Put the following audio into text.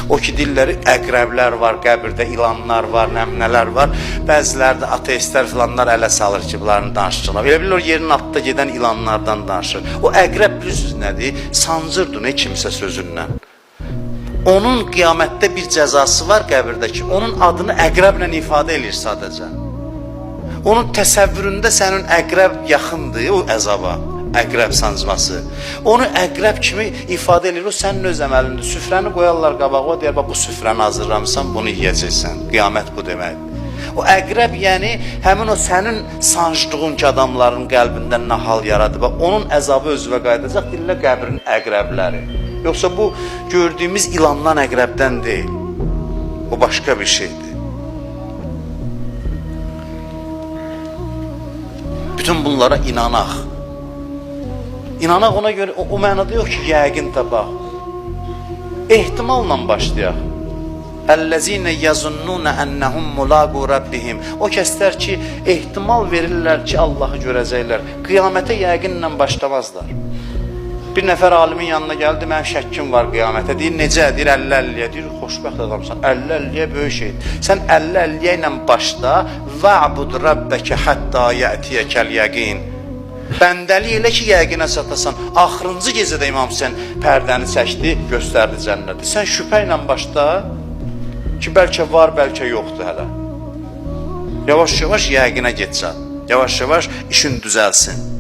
O ki dilləri əqrəblər var, qəbirdə ilanlar var, nəmnələr var. Bəziləri də ateistlər filanlar ələ salır ki, bunların danışıqlar. Elə bilir o yerin altında gedən ilanlardan danışır. O əqrəb bilirsiniz nədir? Sancırdır ne kimsə sözündən. Onun qiyamətdə bir cəzası var qəbirdəki. Onun adını əqrəblə ifadə edir sadəcə. Onun təsəvvüründə sənin əqrəb yaxındır o əzaba. Əqrəb sancması. Onu əqrəb kimi ifadə edir. O sənin öz əməlində. Süfrəni qoyarlar qabağa, deyər, bu süfrəni hazırlamısan, bunu yiyəcəksən. Qiyamət bu deməkdir. O əqrəb, yəni həmin o sənin sancdığın ki, adamların qəlbindən nə hal yaradır. Onun əzabı özünə qayıdacaq, dillə qəbrin əqrəbləri. Yoxsa bu gördüyümüz ilandan əqrəbdən deyil. O başqa bir şeydir. Bütün bunlara inanaq. İnanaq ona görə, o mənada yox ki, yəqin tapaq. Ehtimalla başlayaq. Əl-ləzinə yazunnunə ennəhum mulaqu rabbihim. O kəslər ki, ehtimal verirlər ki, Allahı görəcəklər. Qiyamətə yəqinlə başlamazlar. Bir nəfər alimin yanına gəldi, mənim şəkkim var qiyamətə. Deyir, necə? Deyir, 50-50-yə. Deyir, xoşbəxt adamsan. 50-50-yə böyük şeydir. Sən 50-50-yə ilə başla. Va'bud rabbəkə hətta yətiyəkəl yəqin. Bəndəlik elə ki, yəqinə çatasan. Axırıncı gecədə İmam Hüseyin pərdəni çəkdi, göstərdi cənnəti. Sən şübhə ilə başla ki, bəlkə var, bəlkə yoxdur hələ. Yavaş-yavaş yəqinə getsən. Yavaş-yavaş işin düzəlsin.